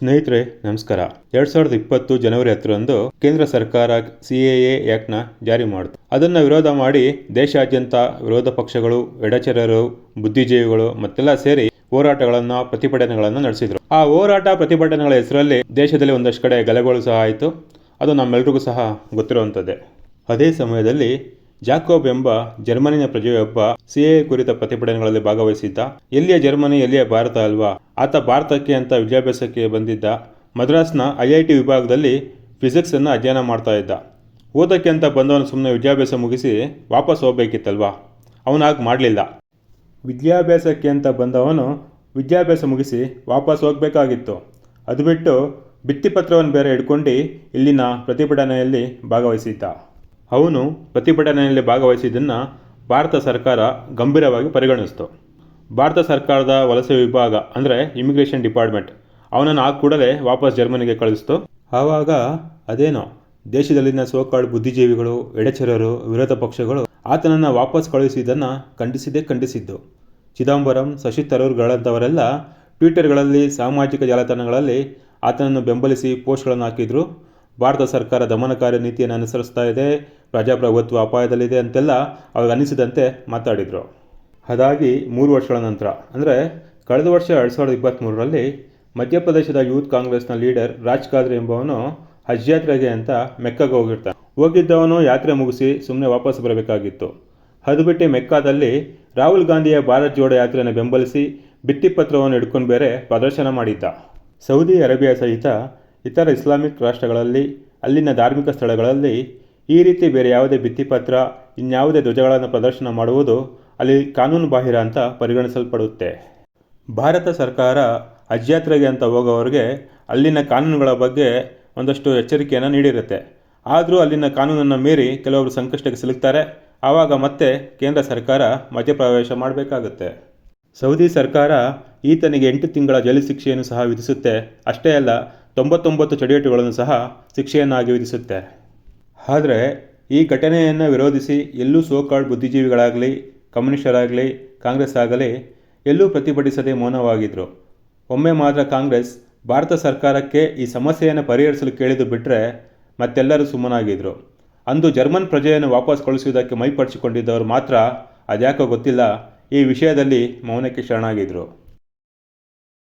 ಸ್ನೇಹಿತರೆ ನಮಸ್ಕಾರ. 2020 ಜನವರಿ 10ರಂದು ಕೇಂದ್ರ ಸರ್ಕಾರ CAA ಆ್ಯಕ್ಟ್ನ ಜಾರಿ ಮಾಡಿತು. ಅದನ್ನು ವಿರೋಧ ಮಾಡಿ ದೇಶಾದ್ಯಂತ ವಿರೋಧ ಪಕ್ಷಗಳು, ಎಡಚರರು, ಬುದ್ಧಿಜೀವಿಗಳು ಮತ್ತೆಲ್ಲ ಸೇರಿ ಹೋರಾಟಗಳನ್ನು, ಪ್ರತಿಭಟನೆಗಳನ್ನು ನಡೆಸಿದರು. ಆ ಹೋರಾಟ ಪ್ರತಿಭಟನೆಗಳ ಹೆಸರಲ್ಲಿ ದೇಶದಲ್ಲಿ ಒಂದಷ್ಟು ಕಡೆ ಗಲಭೆಗಳು ಸಹ ಆಯಿತು. ಅದು ನಮ್ಮೆಲ್ರಿಗೂ ಸಹ ಗೊತ್ತಿರುವಂಥದ್ದೇ. ಅದೇ ಸಮಯದಲ್ಲಿ ಜಾಕೋಬ್ ಎಂಬ ಜರ್ಮನಿಯ ಪ್ರಜೆಯೊಬ್ಬ CAA ಕುರಿತ ಪ್ರತಿಭಟನೆಗಳಲ್ಲಿ ಭಾಗವಹಿಸಿದ್ದ. ಎಲ್ಲಿಯ ಜರ್ಮನಿ, ಎಲ್ಲಿಯ ಭಾರತ ಅಲ್ವಾ? ಆತ ಭಾರತಕ್ಕೆ ಅಂತ ವಿದ್ಯಾಭ್ಯಾಸಕ್ಕೆ ಬಂದಿದ್ದ. ಮದ್ರಾಸ್ನ IIT ವಿಭಾಗದಲ್ಲಿ ಫಿಸಿಕ್ಸನ್ನು ಅಧ್ಯಯನ ಮಾಡ್ತಾ ಇದ್ದ. ಓದೋಕ್ಕೆ ಅಂತ ಬಂದವನು ಸುಮ್ಮನೆ ವಿದ್ಯಾಭ್ಯಾಸ ಮುಗಿಸಿ ವಾಪಸ್ ಹೋಗ್ಬೇಕಿತ್ತಲ್ವಾ? ಅವನು ಹಾಗೆ ಮಾಡಲಿಲ್ಲ. ವಿದ್ಯಾಭ್ಯಾಸಕ್ಕೆ ಅಂತ ಬಂದವನು ವಿದ್ಯಾಭ್ಯಾಸ ಮುಗಿಸಿ ವಾಪಸ್ ಹೋಗಬೇಕಾಗಿತ್ತು. ಅದು ಬಿಟ್ಟು ಭಿತ್ತಿಪತ್ರವನ್ನು ಬೇರೆ ಹಿಡ್ಕೊಂಡು ಇಲ್ಲಿನ ಪ್ರತಿಭಟನೆಯಲ್ಲಿ ಭಾಗವಹಿಸಿದ್ದ. ಅವನು ಪ್ರತಿಭಟನೆಯಲ್ಲಿ ಭಾಗವಹಿಸಿದ್ದನ್ನು ಭಾರತ ಸರ್ಕಾರ ಗಂಭೀರವಾಗಿ ಪರಿಗಣಿಸಿತು. ಭಾರತ ಸರ್ಕಾರದ ವಲಸೆ ವಿಭಾಗ ಅಂದರೆ ಇಮಿಗ್ರೇಷನ್ ಡಿಪಾರ್ಟ್ಮೆಂಟ್ ಅವನನ್ನು ಆ ಕೂಡಲೇ ವಾಪಸ್ ಜರ್ಮನಿಗೆ ಕಳಿಸ್ತು. ಆವಾಗ ಅದೇನೋ ದೇಶದಲ್ಲಿನ ಸೋಕಾಲ್ಡ್ ಬುದ್ಧಿಜೀವಿಗಳು, ಎಡಚರರು, ವಿರೋಧ ಪಕ್ಷಗಳು ಆತನನ್ನು ವಾಪಸ್ ಕಳುಹಿಸಿದ್ದನ್ನು ಖಂಡಿಸಿದ್ದು. ಚಿದಂಬರಂ, ಶಶಿ ತರೂರ್ಗಳಂಥವರೆಲ್ಲ ಟ್ವಿಟರ್ಗಳಲ್ಲಿ, ಸಾಮಾಜಿಕ ಜಾಲತಾಣಗಳಲ್ಲಿ ಆತನನ್ನು ಬೆಂಬಲಿಸಿ ಪೋಸ್ಟ್ಗಳನ್ನು ಹಾಕಿದರು. ಭಾರತ ಸರ್ಕಾರ ದಮನಕಾರಿ ನೀತಿಯನ್ನು ಅನುಸರಿಸ್ತಾ ಇದೆ, ಪ್ರಜಾಪ್ರಭುತ್ವ ಅಪಾಯದಲ್ಲಿದೆ ಅಂತೆಲ್ಲ ಅವ್ರಿಗೆ ಅನಿಸಿದಂತೆ ಮಾತಾಡಿದರು. ಅದಾಗಿ 3 ವರ್ಷಗಳ ನಂತರ ಅಂದರೆ ಕಳೆದ ವರ್ಷ 2023ರಲ್ಲಿ ಮಧ್ಯಪ್ರದೇಶದ ಯೂತ್ ಕಾಂಗ್ರೆಸ್ನ ಲೀಡರ್ ರಾಜ್ ಕಾದ್ರಿ ಎಂಬವನು ಹಜ್ ಯಾತ್ರೆಗೆ ಅಂತ ಮೆಕ್ಕಾಗೆ ಹೋಗಿರ್ತಾನೆ. ಹೋಗಿದ್ದವನು ಯಾತ್ರೆ ಮುಗಿಸಿ ಸುಮ್ಮನೆ ವಾಪಸ್ ಬರಬೇಕಾಗಿತ್ತು. ಅದು ಬಿಟ್ಟು ಮೆಕ್ಕಾದಲ್ಲಿ ರಾಹುಲ್ ಗಾಂಧಿಯ ಭಾರತ್ ಜೋಡೋ ಯಾತ್ರೆಯನ್ನು ಬೆಂಬಲಿಸಿ ಭಿತ್ತಿಪತ್ರವನ್ನು ಹಿಡ್ಕೊಂಡು ಬೇರೆ ಪ್ರದರ್ಶನ ಮಾಡಿದ್ದ. ಸೌದಿ ಅರೇಬಿಯಾ ಸಹಿತ ಇತರ ಇಸ್ಲಾಮಿಕ್ ರಾಷ್ಟ್ರಗಳಲ್ಲಿ, ಅಲ್ಲಿನ ಧಾರ್ಮಿಕ ಸ್ಥಳಗಳಲ್ಲಿ ಈ ರೀತಿ ಬೇರೆ ಯಾವುದೇ ಭಿತ್ತಿಪತ್ರ, ಇನ್ಯಾವುದೇ ಧ್ವಜಗಳನ್ನು ಪ್ರದರ್ಶನ ಮಾಡುವುದು ಅಲ್ಲಿ ಕಾನೂನು ಬಾಹಿರ ಅಂತ ಪರಿಗಣಿಸಲ್ಪಡುತ್ತೆ. ಭಾರತ ಸರ್ಕಾರ ಹಜ್ ಯಾತ್ರೆಗೆ ಅಂತ ಹೋಗೋವ್ರಿಗೆ ಅಲ್ಲಿನ ಕಾನೂನುಗಳ ಬಗ್ಗೆ ಒಂದಷ್ಟು ಎಚ್ಚರಿಕೆಯನ್ನು ನೀಡಿರುತ್ತೆ. ಆದರೂ ಅಲ್ಲಿನ ಕಾನೂನನ್ನು ಮೀರಿ ಕೆಲವೊಬ್ಬರು ಸಂಕಷ್ಟಕ್ಕೆ ಸಿಲುಕ್ತಾರೆ. ಆವಾಗ ಮತ್ತೆ ಕೇಂದ್ರ ಸರ್ಕಾರ ಮಧ್ಯಪ್ರವೇಶ ಮಾಡಬೇಕಾಗುತ್ತೆ. ಸೌದಿ ಸರ್ಕಾರ ಈತನಿಗೆ 8 ತಿಂಗಳ ಜೈಲು ಶಿಕ್ಷೆಯನ್ನು ಸಹ ವಿಧಿಸುತ್ತೆ. ಅಷ್ಟೇ ಅಲ್ಲ, 99 ಚಡಿಯೇಟುಗಳನ್ನು ಸಹ ಶಿಕ್ಷೆಯನ್ನಾಗಿ ವಿಧಿಸುತ್ತೆ. ಆದರೆ ಈ ಘಟನೆಯನ್ನು ವಿರೋಧಿಸಿ ಎಲ್ಲೂ ಸೋಕಾಲ್ಡ್ ಬುದ್ಧಿಜೀವಿಗಳಾಗಲಿ, ಕಮ್ಯುನಿಸ್ಟರಾಗಲಿ, ಕಾಂಗ್ರೆಸ್ ಆಗಲಿ ಎಲ್ಲೂ ಪ್ರತಿಭಟಿಸದೆ ಮೌನವಾಗಿದ್ದರು. ಒಮ್ಮೆ ಮಾತ್ರ ಕಾಂಗ್ರೆಸ್ ಭಾರತ ಸರ್ಕಾರಕ್ಕೆ ಈ ಸಮಸ್ಯೆಯನ್ನು ಪರಿಹರಿಸಲು ಕೇಳಿದ್ದು ಬಿಟ್ಟರೆ ಮತ್ತೆಲ್ಲರೂ ಸುಮ್ಮನಾಗಿದ್ದರು. ಅಂದು ಜರ್ಮನ್ ಪ್ರಜೆಯನ್ನು ವಾಪಸ್ ಕಳಿಸುವುದಕ್ಕೆ ಮೈಪಡಿಸಿಕೊಂಡಿದ್ದವರು ಮಾತ್ರ ಅದ್ಯಾಕೋ ಗೊತ್ತಿಲ್ಲ ಈ ವಿಷಯದಲ್ಲಿ ಮೌನಕ್ಕೆ ಶರಣಾಗಿದ್ದರು.